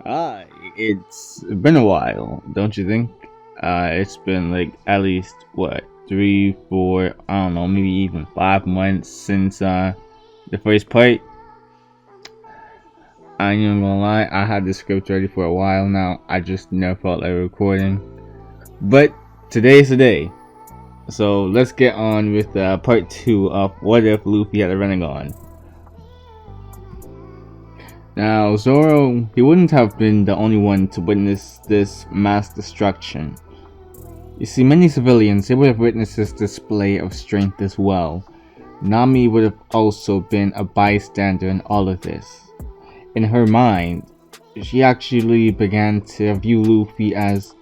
Ah, it's been a while, don't you think? It's been like at least what 3, 4, I don't know, maybe even 5 months since the first part. I ain't even gonna lie, I had the script ready for a while now. I just never felt like recording. But today's the day. So let's get on with part 2 of What If Luffy Had a Rinnegan. Now, Zoro, he wouldn't have been the only one to witness this mass destruction. You see, many civilians, they would have witnessed this display of strength as well. Nami would have also been a bystander in all of this. In her mind, she actually began to view Luffy as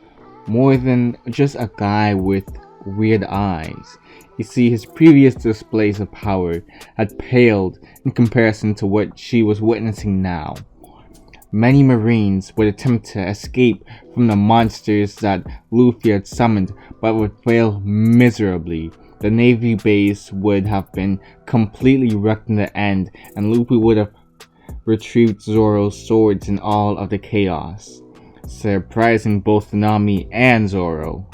more than just a guy with weird eyes. You see, his previous displays of power had paled in comparison to what she was witnessing now. Many Marines would attempt to escape from the monsters that Luffy had summoned, but would fail miserably. The Navy base would have been completely wrecked in the end, and Luffy would have retrieved Zoro's swords in all of the chaos, surprising both Nami and Zoro.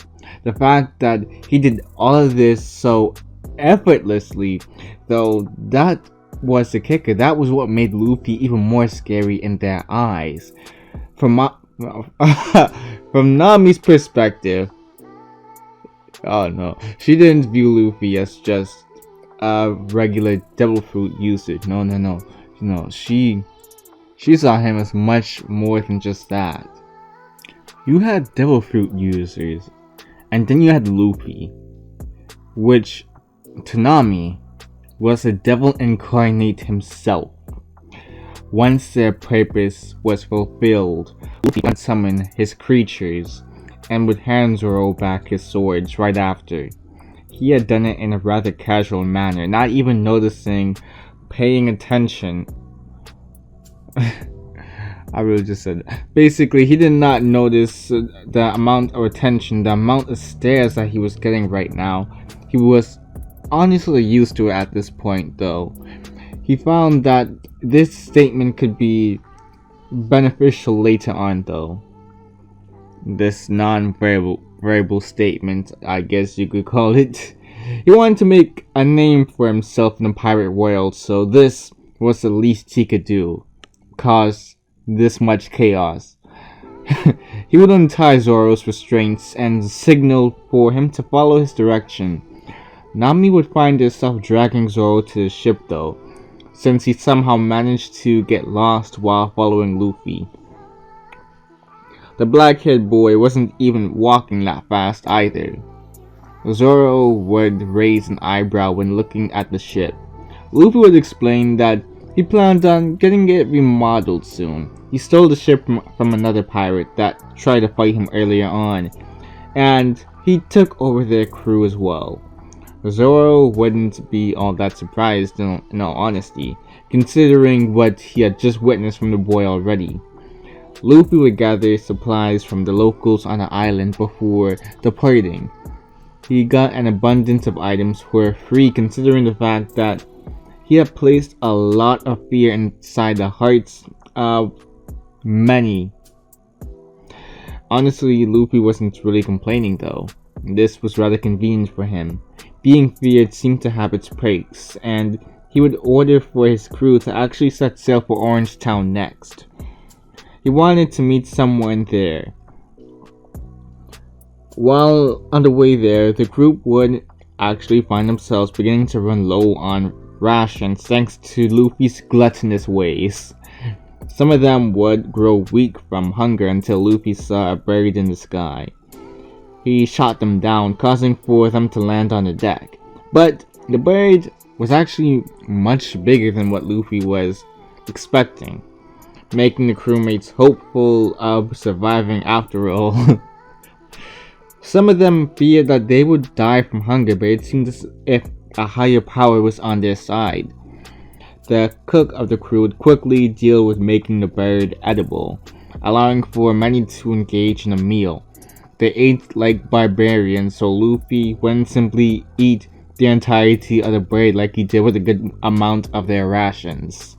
The fact that he did all of this so effortlessly, though, that was the kicker. That was what made Luffy even more scary in their eyes. From Nami's perspective, oh no, she didn't view Luffy as just a regular devil fruit user. No, she saw him as much more than just that. You had devil fruit users, and then you had Luffy, which to Nami was the devil incarnate himself. Once their purpose was fulfilled, Luffy would summon his creatures and would hand Zoro back his swords right after. He had done it in a rather casual manner, not even noticing, paying attention. I really just said that. Basically, he did not notice the amount of attention, the amount of stares that he was getting right now. He was honestly used to it at this point, though. He found that this statement could be beneficial later on, though. This non-verbal statement, I guess you could call it. He wanted to make a name for himself in the pirate world, so this was the least he could do. Cause this much chaos. He would untie Zoro's restraints and signal for him to follow his direction. Nami would find herself dragging Zoro to the ship though, since he somehow managed to get lost while following Luffy. The black-haired boy wasn't even walking that fast either. Zoro would raise an eyebrow when looking at the ship. Luffy would explain that he planned on getting it remodeled soon. He stole the ship from another pirate that tried to fight him earlier on, and he took over their crew as well. Zoro wouldn't be all that surprised in all honesty, considering what he had just witnessed from the boy already. Luffy would gather supplies from the locals on the island before departing. He got an abundance of items for free, considering the fact that he had placed a lot of fear inside the hearts of many. Honestly, Luffy wasn't really complaining though. This was rather convenient for him. Being feared seemed to have its perks, and he would order for his crew to actually set sail for Orange Town next. He wanted to meet someone there. While on the way there, the group would actually find themselves beginning to run low on rations thanks to Luffy's gluttonous ways. Some of them would grow weak from hunger until Luffy saw a bird in the sky. He shot them down, causing for them to land on the deck. But the bird was actually much bigger than what Luffy was expecting, making the crewmates hopeful of surviving after all. Some of them feared that they would die from hunger, but it seemed as if a higher power was on their side. The cook of the crew would quickly deal with making the bird edible, allowing for many to engage in a meal. They ate like barbarians, so Luffy wouldn't simply eat the entirety of the bird like he did with a good amount of their rations.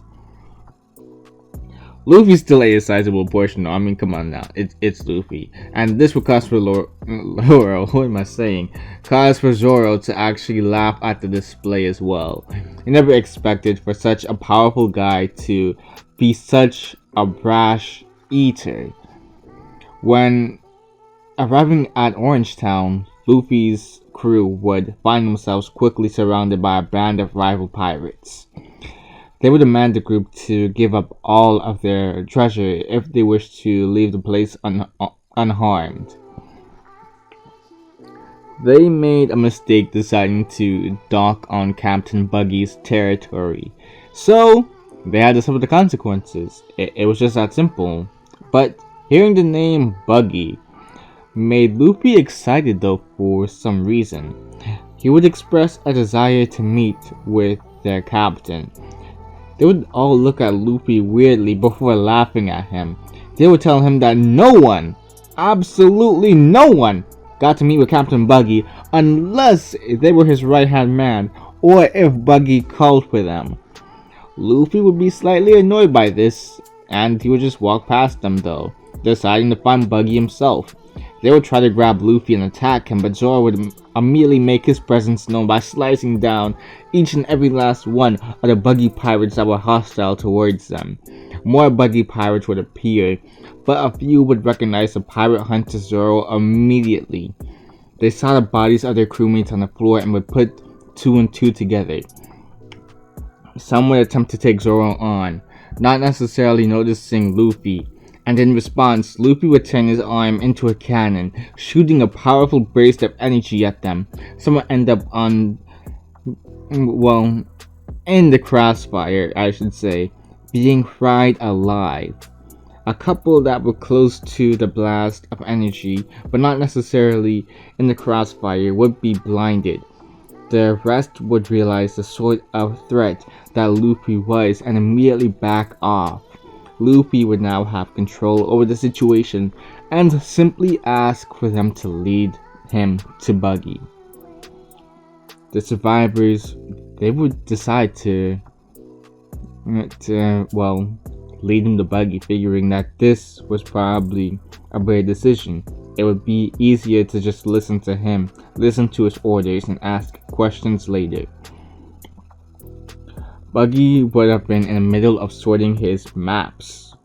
Luffy's still ate a sizable portion though. I mean, come on now. It's Luffy. And this would cause for Laurel, what am I saying? Cause for Zoro to actually laugh at the display as well. He never expected for such a powerful guy to be such a brash eater. When arriving at Orangetown, Luffy's crew would find themselves quickly surrounded by a band of rival pirates. They would demand the group to give up all of their treasure if they wished to leave the place unharmed. They made a mistake deciding to dock on Captain Buggy's territory, so they had to suffer the consequences. It was just that simple. But hearing the name Buggy made Luffy excited though for some reason. He would express a desire to meet with their captain. They would all look at Luffy weirdly before laughing at him. They would tell him that no one, absolutely no one, got to meet with Captain Buggy unless they were his right-hand man or if Buggy called for them. Luffy would be slightly annoyed by this, and he would just walk past them though, deciding to find Buggy himself. They would try to grab Luffy and attack him, but Zoro would immediately make his presence known by slicing down each and every last one of the Buggy pirates that were hostile towards them. More Buggy pirates would appear, but a few would recognize the pirate hunter Zoro immediately. They saw the bodies of their crewmates on the floor and would put two and two together. Some would attempt to take Zoro on, not necessarily noticing Luffy, and in response, Luffy would turn his arm into a cannon, shooting a powerful burst of energy at them. Some would end up in the crossfire, I should say, being fried alive. A couple that were close to the blast of energy, but not necessarily in the crossfire, would be blinded. The rest would realize the sort of threat that Luffy was and immediately back off. Luffy would now have control over the situation and simply ask for them to lead him to Buggy. The survivors, they would decide to lead him to Buggy, figuring that this was probably a brave decision. It would be easier to just listen to him, listen to his orders, and ask questions later. Buggy would have been in the middle of sorting his maps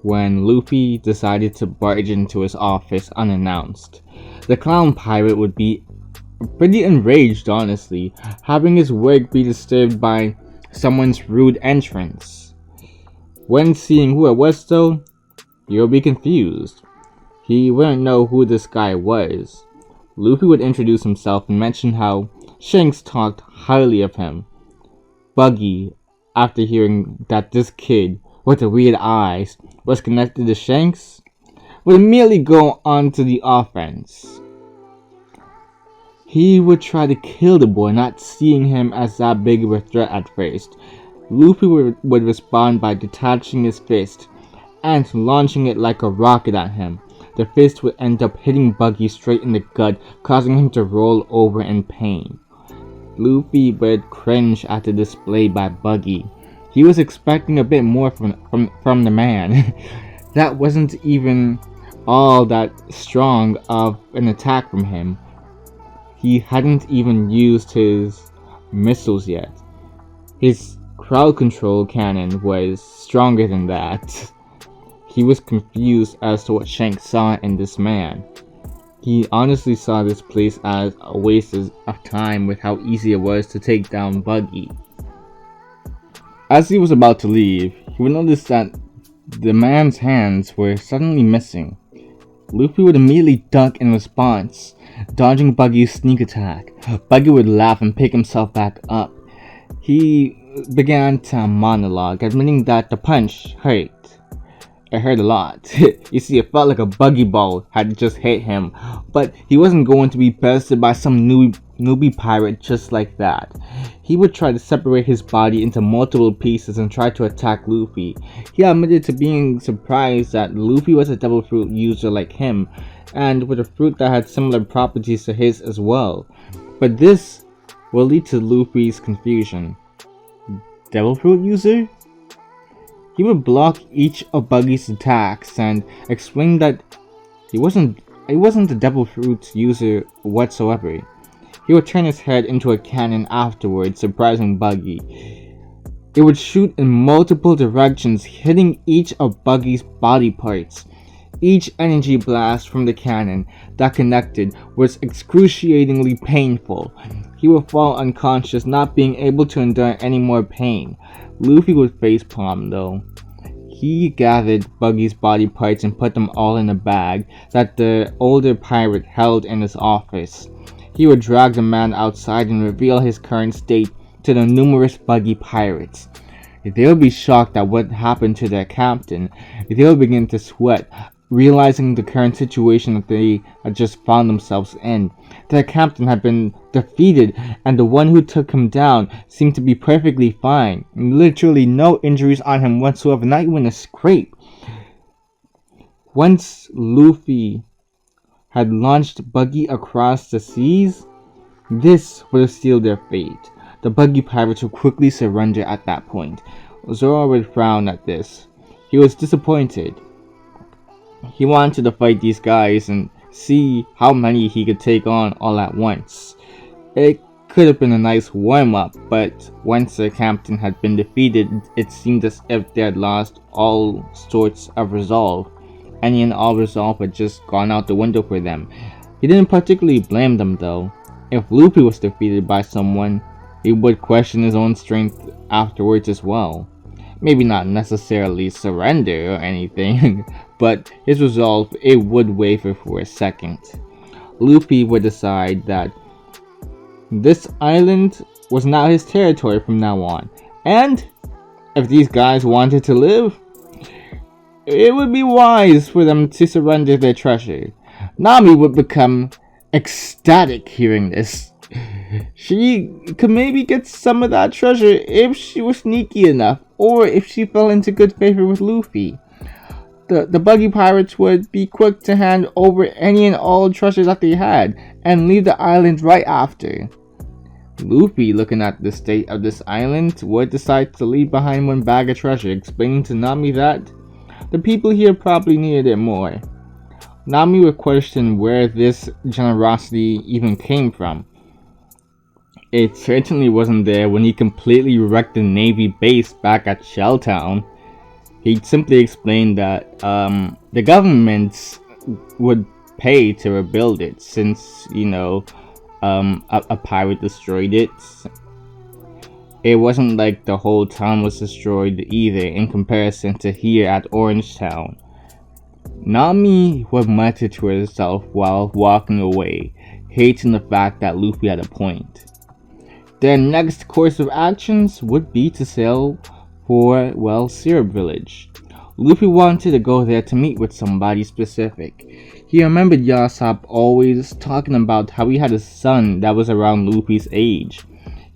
when Luffy decided to barge into his office unannounced. The clown pirate would be pretty enraged, honestly, having his work be disturbed by someone's rude entrance. When seeing who it was though, he would be confused. He wouldn't know who this guy was. Luffy would introduce himself and mention how Shanks talked highly of him. Buggy, after hearing that this kid with the weird eyes was connected to Shanks, would immediately go on to the offense. He would try to kill the boy, not seeing him as that big of a threat at first. Luffy would respond by detaching his fist and launching it like a rocket at him. The fist would end up hitting Buggy straight in the gut, causing him to roll over in pain. Luffy would cringe at the display by Buggy. He was expecting a bit more from the man. That wasn't even all that strong of an attack from him. He hadn't even used his missiles yet. His crowd control cannon was stronger than that. He was confused as to what Shanks saw in this man. He honestly saw this place as a waste of time with how easy it was to take down Buggy. As he was about to leave, he would notice that the man's hands were suddenly missing. Luffy would immediately duck in response, dodging Buggy's sneak attack. Buggy would laugh and pick himself back up. He began to monologue, admitting that the punch hurt. It hurt a lot. You see, it felt like a buggy ball had just hit him, but he wasn't going to be bested by some newbie pirate just like that. He would try to separate his body into multiple pieces and try to attack Luffy. He admitted to being surprised that Luffy was a devil fruit user like him, and with a fruit that had similar properties to his as well. But this will lead to Luffy's confusion. Devil fruit user? He would block each of Buggy's attacks and explain that he wasn't a devil fruit user whatsoever. He would turn his head into a cannon afterwards, surprising Buggy. It would shoot in multiple directions, hitting each of Buggy's body parts. Each energy blast from the cannon that connected was excruciatingly painful. He would fall unconscious, not being able to endure any more pain. Luffy would facepalm though. He gathered Buggy's body parts and put them all in a bag that the older pirate held in his office. He would drag the man outside and reveal his current state to the numerous Buggy pirates. They would be shocked at what happened to their captain. They would begin to sweat, realizing the current situation that they had just found themselves in. Their captain had been defeated, and the one who took him down seemed to be perfectly fine. Literally no injuries on him whatsoever, not even a scrape. Once Luffy had launched Buggy across the seas, this would have sealed their fate. The Buggy pirates would quickly surrender at that point. Zoro would frown at this. He was disappointed. He wanted to fight these guys and see how many he could take on all at once. It could have been a nice warm-up, but once their captain had been defeated, it seemed as if they had lost all sorts of resolve. Any and all resolve had just gone out the window for them. He didn't particularly blame them though. If Luffy was defeated by someone, he would question his own strength afterwards as well. Maybe not necessarily surrender or anything, but his resolve, it would waver for a second. Luffy would decide that this island was now his territory from now on, and if these guys wanted to live, it would be wise for them to surrender their treasure. Nami would become ecstatic hearing this. She could maybe get some of that treasure if she was sneaky enough, or if she fell into good favor with Luffy. The Buggy pirates would be quick to hand over any and all treasure that they had, and leave the island right after. Luffy, looking at the state of this island, would decide to leave behind one bag of treasure, explaining to Nami that the people here probably needed it more. Nami would question where this generosity even came from. It certainly wasn't there when he completely wrecked the Navy base back at Shelltown. He simply explained that the governments would pay to rebuild it since, a pirate destroyed it. It wasn't like the whole town was destroyed either in comparison to here at Orange Town. Nami would mutter to herself while walking away, hating the fact that Luffy had a point. Their next course of actions would be to sail for, Syrup Village. Luffy wanted to go there to meet with somebody specific. He remembered Yasopp always talking about how he had a son that was around Luffy's age.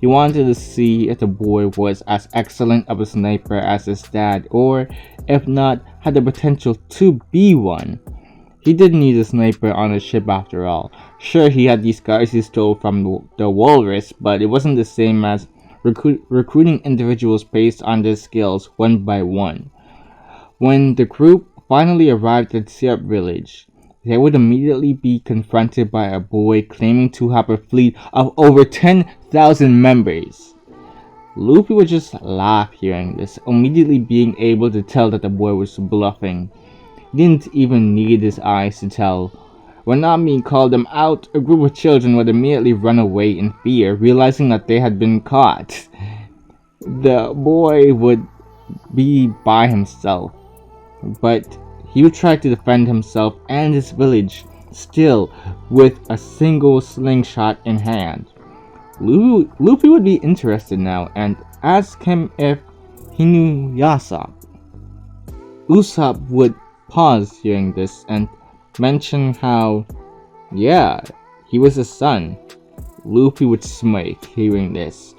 He wanted to see if the boy was as excellent of a sniper as his dad, or, if not, had the potential to be one. He didn't need a sniper on his ship after all. Sure, he had these guys he stole from the Walrus, but it wasn't the same as recruiting individuals based on their skills one by one. When the group finally arrived at Syrup Village, they would immediately be confronted by a boy claiming to have a fleet of over 10,000 members. Luffy would just laugh hearing this, immediately being able to tell that the boy was bluffing. He didn't even need his eyes to tell. When Nami called them out, a group of children would immediately run away in fear, realizing that they had been caught. The boy would be by himself, but he would try to defend himself and his village, still with a single slingshot in hand. Luffy would be interested now and ask him if he knew Yasopp. Usopp would pause hearing this and mention how, yeah, he was his son. Luffy would smirk hearing this.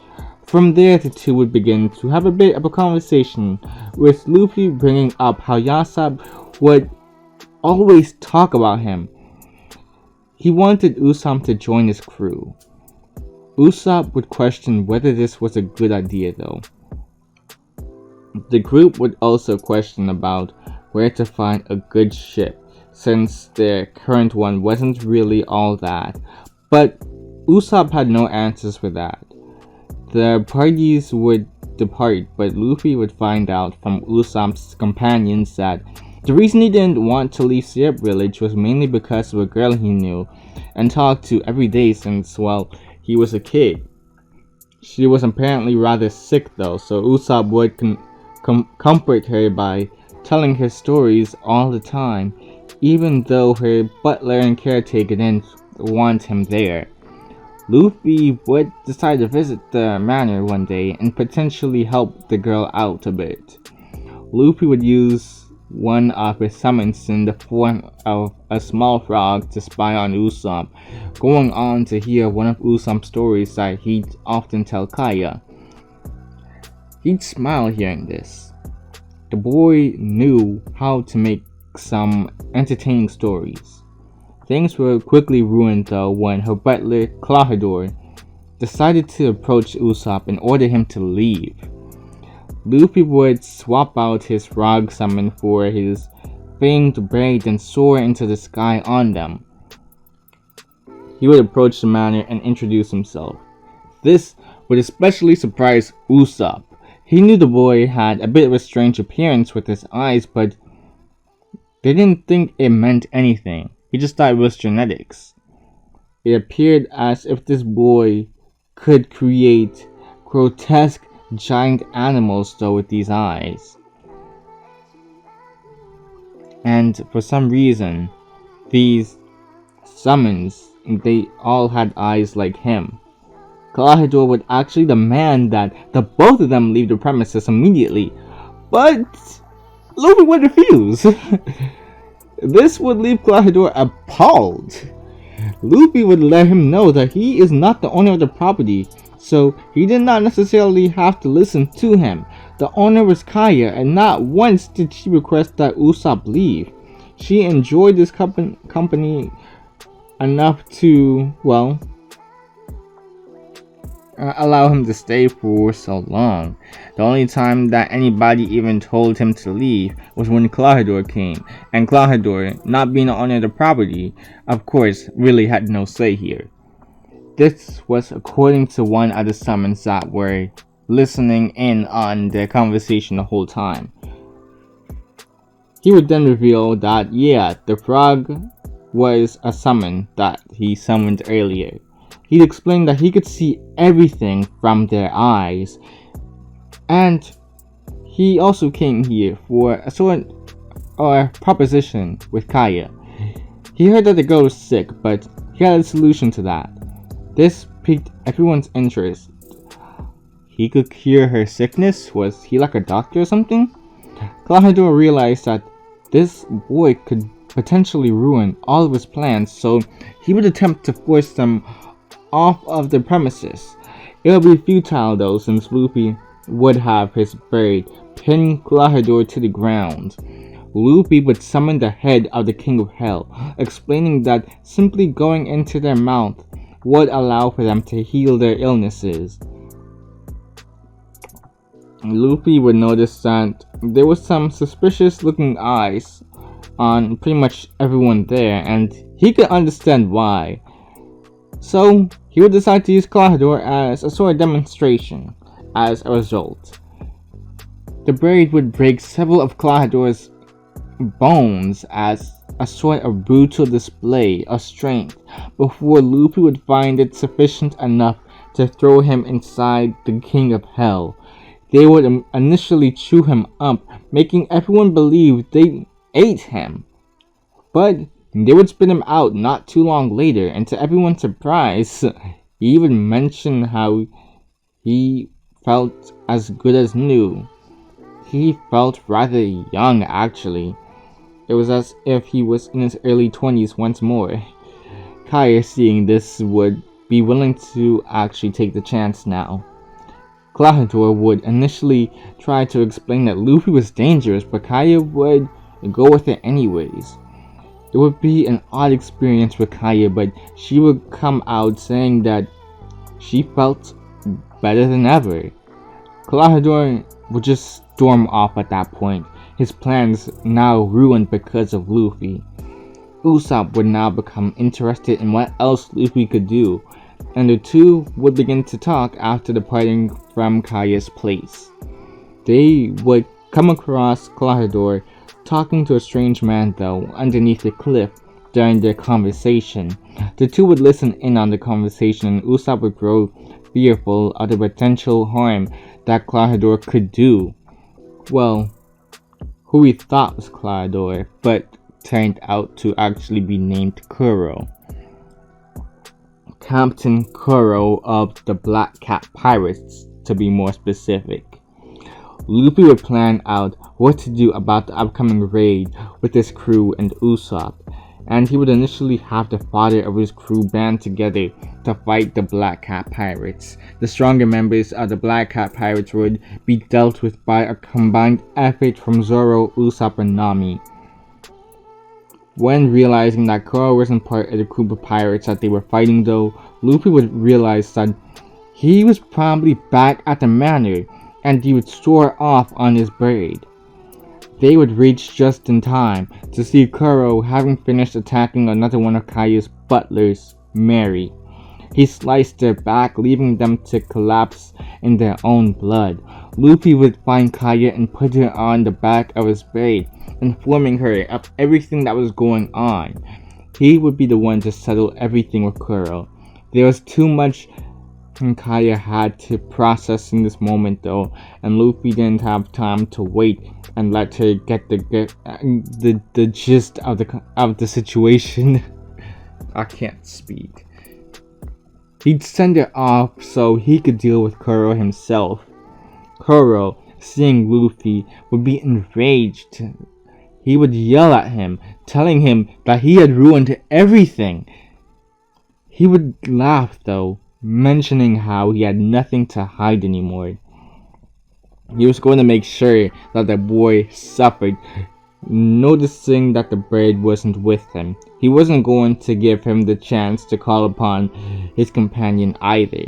From there, the two would begin to have a bit of a conversation, with Luffy bringing up how Yasopp would always talk about him. He wanted Usopp to join his crew. Usopp would question whether this was a good idea though. The group would also question about where to find a good ship, since their current one wasn't really all that. But Usopp had no answers for that. The parties would depart, but Luffy would find out from Usopp's companions that the reason he didn't want to leave Syrup Village was mainly because of a girl he knew and talked to every day since, well, he was a kid. She was apparently rather sick though, so Usopp would comfort her by telling her stories all the time, even though her butler and caretaker didn't want him there. Luffy would decide to visit the manor one day and potentially help the girl out a bit. Luffy would use one of his summons in the form of a small frog to spy on Usopp, going on to hear one of Usopp's stories that he'd often tell Kaya. He'd smile hearing this. The boy knew how to make some entertaining stories. Things were quickly ruined though when her butler, Klahadore, decided to approach Usopp and order him to leave. Luffy would swap out his frog summon for his fanged braid and soar into the sky on them. He would approach the manor and introduce himself. This would especially surprise Usopp. He knew the boy had a bit of a strange appearance with his eyes, but they didn't think it meant anything. He just thought it was genetics. It appeared as if this boy could create grotesque giant animals though with these eyes. And for some reason, these summons, they all had eyes like him. Klahadore would actually demand that the both of them leave the premises immediately, but Luffy would refuse. This would leave Klahadore appalled. Luffy would let him know that he is not the owner of the property, so he did not necessarily have to listen to him. The owner was Kaya, and not once did she request that Usopp leave. She enjoyed this company enough to, well, allow him to stay for so long. The only time that anybody even told him to leave was when Klahadore came, and Klahadore, not being the owner of the property, of course, really had no say here. This was according to one of the summons that were listening in on their conversation the whole time. He would then reveal that, yeah, the frog was a summon that he summoned earlier. He'd explain that he could see everything from their eyes, and he also came here for a sort of proposition with Kaya. He heard that the girl was sick, but he had a solution to that. This piqued everyone's interest. He could cure her sickness? Was he like a doctor or something? Klahadore realized that this boy could potentially ruin all of his plans, so he would attempt to force them off of the premises. It would be futile though, since Luffy would have his braid pin Klahadore to the ground. Luffy would summon the head of the King of Hell, explaining that simply going into their mouth would allow for them to heal their illnesses. Luffy would notice that there was some suspicious looking eyes on pretty much everyone there, and he could understand why. So he would decide to use Klahadore as a sort of demonstration. As a result, the braid would break several of Klahadore's bones as a sort of brutal display of strength before Luffy would find it sufficient enough to throw him inside the King of Hell. They would initially chew him up, making everyone believe they ate him. But they would spit him out not too long later, and to everyone's surprise, he even mentioned how he felt as good as new. He felt rather young, actually. It was as if he was in his early 20s once more. Kaya, seeing this, would be willing to actually take the chance now. Klahadore would initially try to explain that Luffy was dangerous, but Kaya would go with it anyways. It would be an odd experience for Kaya, but she would come out saying that she felt better than ever. Klahadore would just storm off at that point, his plans now ruined because of Luffy. Usopp would now become interested in what else Luffy could do, and the two would begin to talk after departing from Kaya's place. They would come across Klahadore talking to a strange man though underneath the cliff during their conversation. The two would listen in on the conversation and Usopp would grow fearful of the potential harm that Klahadore could do. Well, who we thought was Klahadore, but turned out to actually be named Kuro. Captain Kuro of the Black Cat Pirates, to be more specific. Luffy would plan out what to do about the upcoming raid with his crew and Usopp, and he would initially have the fodder of his crew band together to fight the Black Cat Pirates. The stronger members of the Black Cat Pirates would be dealt with by a combined effort from Zoro, Usopp, and Nami. When realizing that Kuro wasn't part of the group of pirates that they were fighting though, Luffy would realize that he was probably back at the manor, and he would soar off on his bird. They would reach just in time to see Kuro having finished attacking another one of Kaya's butlers, Mary. He sliced their back, leaving them to collapse in their own blood. Luffy would find Kaya and put her on the back of his bird, informing her of everything that was going on. He would be the one to settle everything with Kuro. There was too much Kaya had to process in this moment though, and Luffy didn't have time to wait and let her get the gist of the situation. I can't speak. He'd send her off so he could deal with Kuro himself. Kuro, seeing Luffy, would be enraged. He would yell at him, telling him that he had ruined everything. He would laugh though, mentioning how he had nothing to hide anymore. He was going to make sure that the boy suffered, noticing that the bird wasn't with him. He wasn't going to give him the chance to call upon his companion either.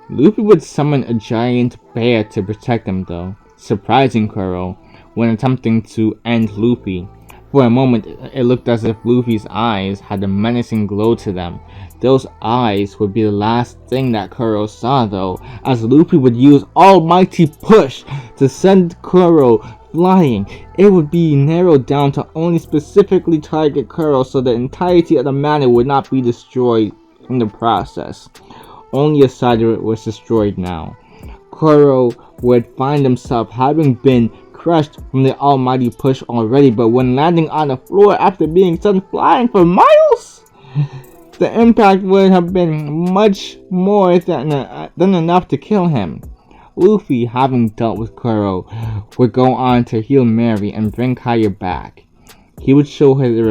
Luffy would summon a giant bear to protect him though, surprising Kuro when attempting to end Luffy. For a moment, it looked as if Luffy's eyes had a menacing glow to them. Those eyes would be the last thing that Kuro saw though, as Luffy would use almighty push to send Kuro flying. It would be narrowed down to only specifically target Kuro so the entirety of the manor would not be destroyed in the process. Only a side of it was destroyed now. Kuro would find himself having been crushed from the almighty push already, but when landing on the floor after being sent flying for miles, the impact would have been much more than enough to kill him. Luffy, having dealt with Kuro, would go on to heal Mary and bring Kaya back. He would show her the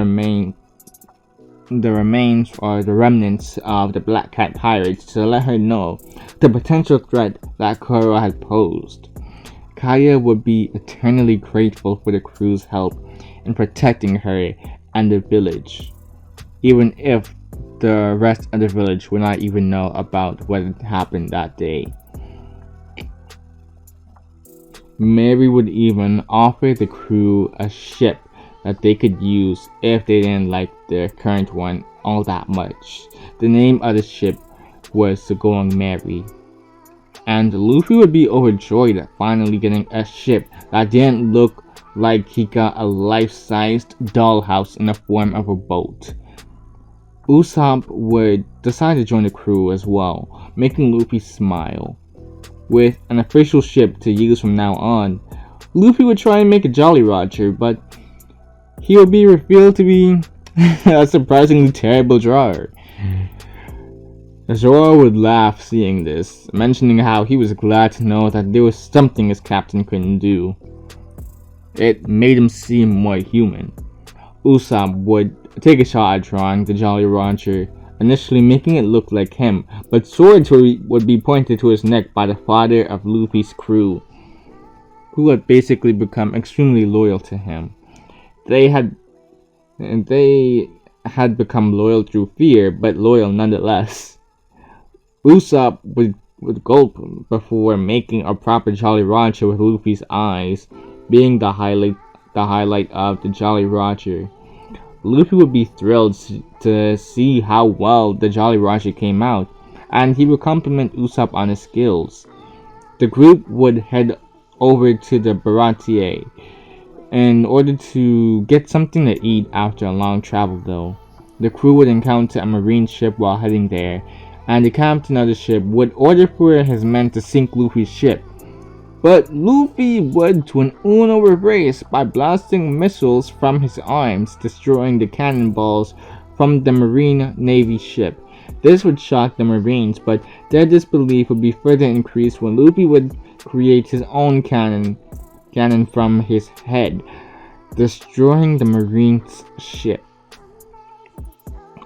remnants of the Black Cat Pirates to let her know the potential threat that Kuro had posed. Kaya would be eternally grateful for the crew's help in protecting her and the village, even if the rest of the village would not even know about what had happened that day. Mary would even offer the crew a ship that they could use if they didn't like their current one all that much. The name of the ship was the Going Mary. And Luffy would be overjoyed at finally getting a ship that didn't look like he got a life-sized dollhouse in the form of a boat. Usopp would decide to join the crew as well, making Luffy smile. With an official ship to use from now on, Luffy would try and make a Jolly Roger, but he would be revealed to be a surprisingly terrible drawer. Zoro would laugh seeing this, mentioning how he was glad to know that there was something his captain couldn't do. It made him seem more human. Usopp would take a shot at drawing the Jolly Roger, initially making it look like him, but swords would be pointed to his neck by the father of Luffy's crew, who had basically become extremely loyal to him. They had become loyal through fear, but loyal nonetheless. Usopp would with gold before making a proper Jolly Roger with Luffy's eyes being the highlight of the Jolly Roger. Luffy would be thrilled to see how well the Jolly Roger came out, and he would compliment Usopp on his skills. The group would head over to the Baratier in order to get something to eat after a long travel though. The crew would encounter a marine ship while heading there, and the captain of the ship would order for his men to sink Luffy's ship. But Luffy would to an Uno reverse by blasting missiles from his arms, destroying the cannonballs from the Marine Navy ship. This would shock the Marines, but their disbelief would be further increased when Luffy would create his own cannon from his head, destroying the Marines' ship.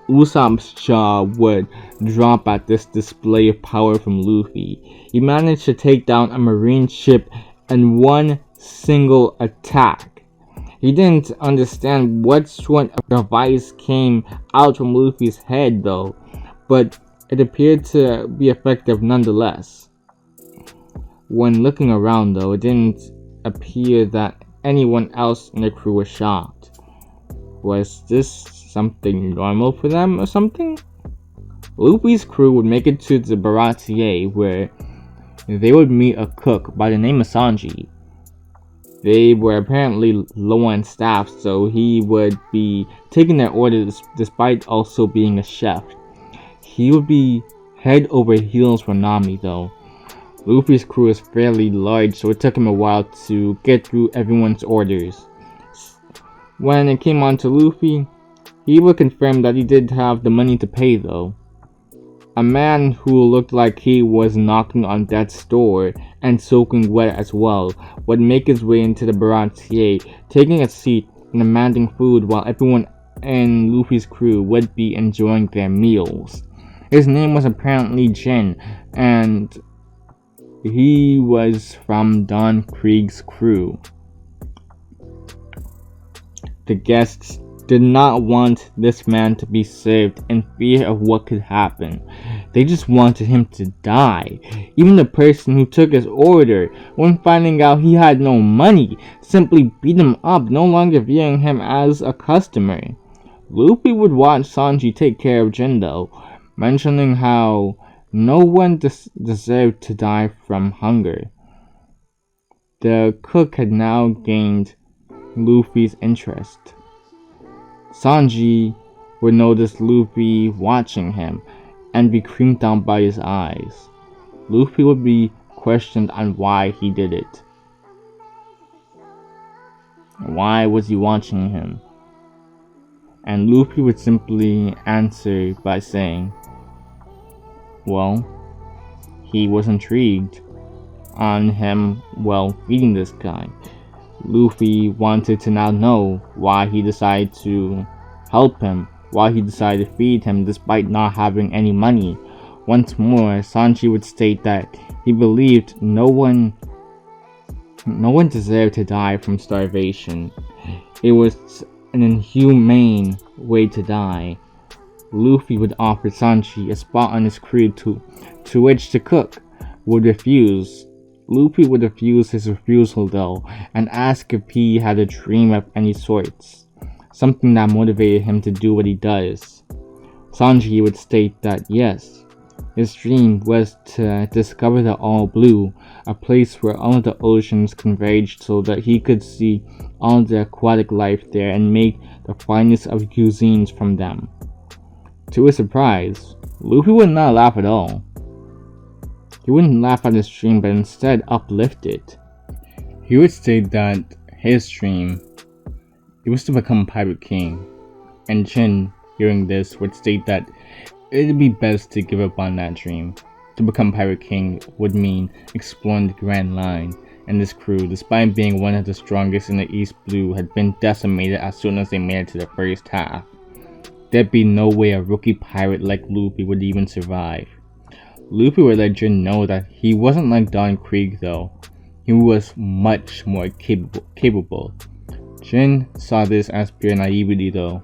Usopp's jaw would drop at this display of power from Luffy. He managed to take down a Marine ship in one single attack. He didn't understand what sort of device came out from Luffy's head though, but it appeared to be effective nonetheless. When looking around though, it didn't appear that anyone else in the crew was shocked. Was this something normal for them or something? Luffy's crew would make it to the Baratier where they would meet a cook by the name of Sanji. They were apparently low on staff, so he would be taking their orders despite also being a chef. He would be head over heels for Nami though. Luffy's crew is fairly large, so it took him a while to get through everyone's orders. When it came on to Luffy, he would confirm that he did have the money to pay though. A man who looked like he was knocking on death's door and soaking wet as well would make his way into the Baratier, taking a seat and demanding food while everyone in Luffy's crew would be enjoying their meals. His name was apparently Jin, and he was from Don Krieg's crew. The guests did not want this man to be served in fear of what could happen. They just wanted him to die. Even the person who took his order, when finding out he had no money, simply beat him up, no longer viewing him as a customer. Luffy would watch Sanji take care of Jindo, mentioning how no one deserved to die from hunger. The cook had now gained Luffy's interest. Sanji would notice Luffy watching him and be creeped out by his eyes. Luffy would be questioned on why he did it. Why was he watching him? And Luffy would simply answer by saying, well, he was intrigued on him feeding this guy. Luffy wanted to now know why he decided to help him, why he decided to feed him despite not having any money. Once more, Sanji would state that he believed no one deserved to die from starvation. It was an inhumane way to die. Luffy would offer Sanji a spot on his crew to which the cook would refuse. Luffy would refuse his refusal though, and ask if he had a dream of any sorts, something that motivated him to do what he does. Sanji would state that yes, his dream was to discover the All Blue, a place where all of the oceans converged so that he could see all the aquatic life there and make the finest of cuisines from them. To his surprise, Luffy would not laugh at all. He wouldn't laugh at his dream, but instead uplift it. He would state that his dream, it was to become Pirate King, and Jin, hearing this, would state that it'd be best to give up on that dream. To become Pirate King would mean exploring the Grand Line, and this crew, despite being one of the strongest in the East Blue, had been decimated as soon as they made it to the first half. There'd be no way a rookie pirate like Luffy would even survive. Luffy would let Jin know that he wasn't like Don Krieg though. He was much more capable. Jin saw this as pure naivety though.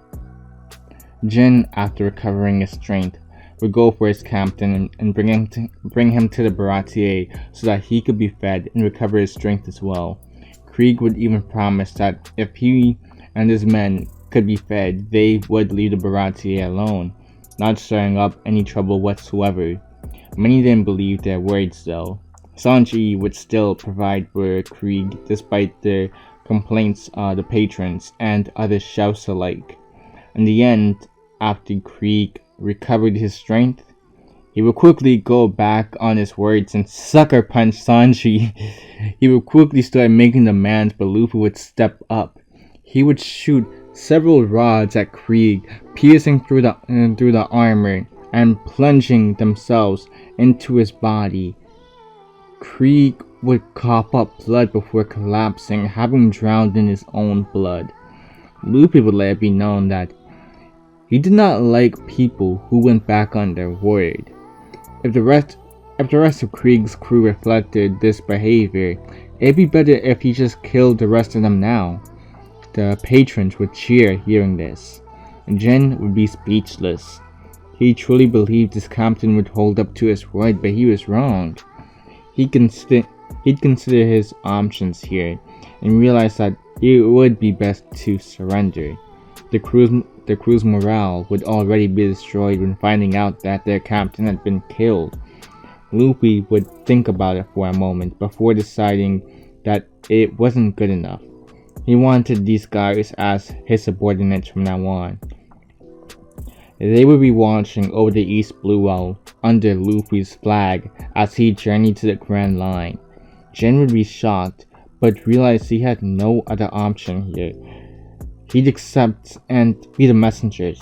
Jin, after recovering his strength, would go for his captain and bring him to the Baratier so that he could be fed and recover his strength as well. Krieg would even promise that if he and his men could be fed, they would leave the Baratier alone, not stirring up any trouble whatsoever. Many didn't believe their words though. Sanji would still provide for Krieg despite the complaints of the patrons and other chefs alike. In the end, after Krieg recovered his strength, he would quickly go back on his words and sucker punch Sanji. He would quickly start making demands, but Luffy would step up. He would shoot several rods at Krieg, piercing through the armor and plunging themselves into his body. Krieg would cough up blood before collapsing, having drowned in his own blood. Luffy would let it be known that he did not like people who went back on their word. If the rest of Krieg's crew reflected this behavior, it'd be better if he just killed the rest of them now. The patrons would cheer hearing this, and Jin would be speechless. He truly believed his captain would hold up to his word, but he was wrong. He'd consider his options here, and realize that it would be best to surrender. The crew's morale would already be destroyed when finding out that their captain had been killed. Luffy would think about it for a moment before deciding that it wasn't good enough. He wanted these guys as his subordinates from now on. They would be watching over the East Blue Whale under Luffy's flag as he journeyed to the Grand Line. Jin would be shocked, but realized he had no other option here. He'd accept and be the messenger,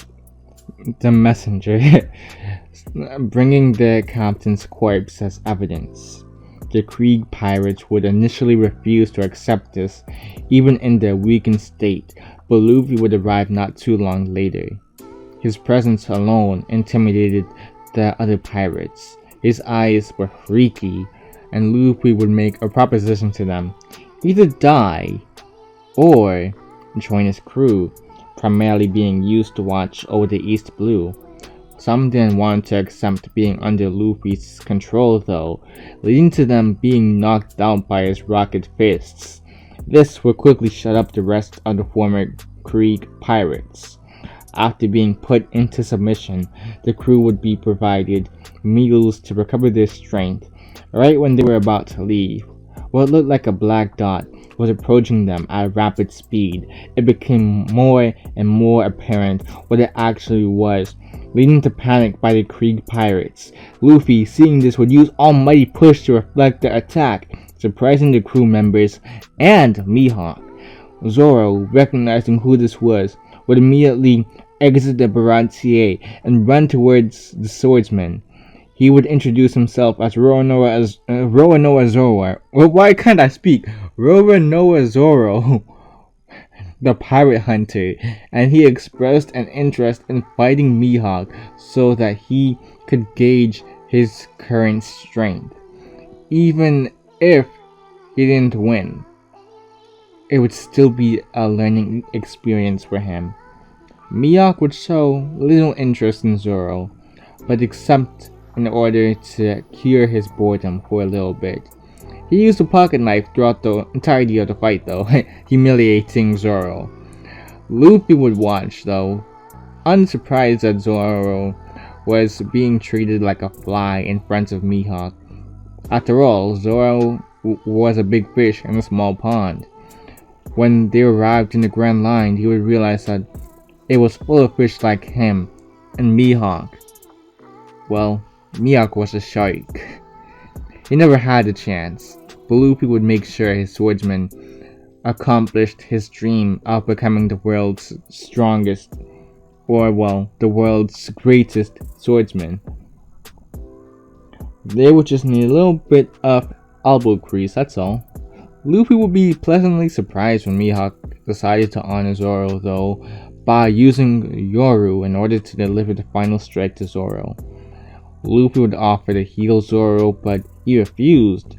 bringing the captain's corpse as evidence. The Krieg pirates would initially refuse to accept this, even in their weakened state, but Luffy would arrive not too long later. His presence alone intimidated the other pirates. His eyes were freaky, and Luffy would make a proposition to them: either die or join his crew, primarily being used to watch over the East Blue. Some didn't want to accept being under Luffy's control though, leading to them being knocked out by his rocket fists. This would quickly shut up the rest of the former Krieg pirates. After being put into submission, the crew would be provided meals to recover their strength. Right when they were about to leave, what looked like a black dot was approaching them at rapid speed. It became more and more apparent what it actually was, leading to panic by the Krieg pirates. Luffy, seeing this, would use Almighty Push to reflect the attack, surprising the crew members and Mihawk. Zoro, recognizing who this was, would immediately exit the Baratier and run towards the swordsman. He would introduce himself as Roronoa Zoro. Well, why can't I speak? Roronoa Zoro, the pirate hunter, and he expressed an interest in fighting Mihawk so that he could gauge his current strength. Even if he didn't win, it would still be a learning experience for him. Mihawk would show little interest in Zoro, but accept in order to cure his boredom for a little bit. He used a pocket knife throughout the entirety of the fight though, humiliating Zoro. Luffy would watch though, unsurprised that Zoro was being treated like a fly in front of Mihawk. After all, Zoro was a big fish in a small pond. When they arrived in the Grand Line, he would realize that it was full of fish like him and Mihawk. Well, Mihawk was a shark. He never had a chance, but Luffy would make sure his swordsman accomplished his dream of becoming the world's strongest, or well, the world's greatest swordsman. They would just need a little bit of elbow grease, that's all. Luffy would be pleasantly surprised when Mihawk decided to honor Zoro though, by using Yoru in order to deliver the final strike to Zoro. Luffy would offer to heal Zoro, but he refused.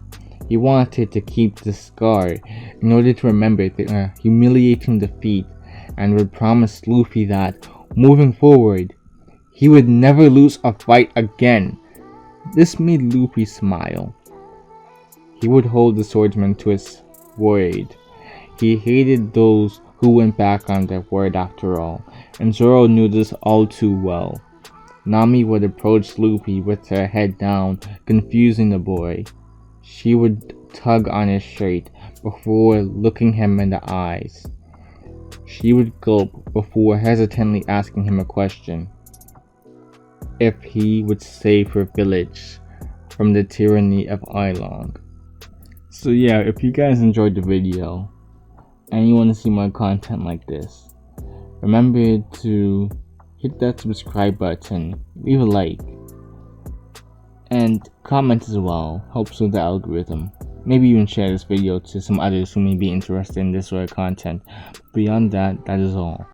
He wanted to keep the scar in order to remember the humiliating defeat, and would promise Luffy that, moving forward, he would never lose a fight again. This made Luffy smile. He would hold the swordsman to his word. He hated those who went back on their word after all, and Zoro knew this all too well. Nami would approach Luffy with her head down, confusing the boy. She would tug on his shirt before looking him in the eyes. She would gulp before hesitantly asking him a question. If he would save her village from the tyranny of Ilong. So yeah, if you guys enjoyed the video and you want to see more content like this, remember to hit that subscribe button, leave a like, and comment as well. Helps with the algorithm. Maybe even share this video to some others who may be interested in this sort of content. Beyond that, that is all.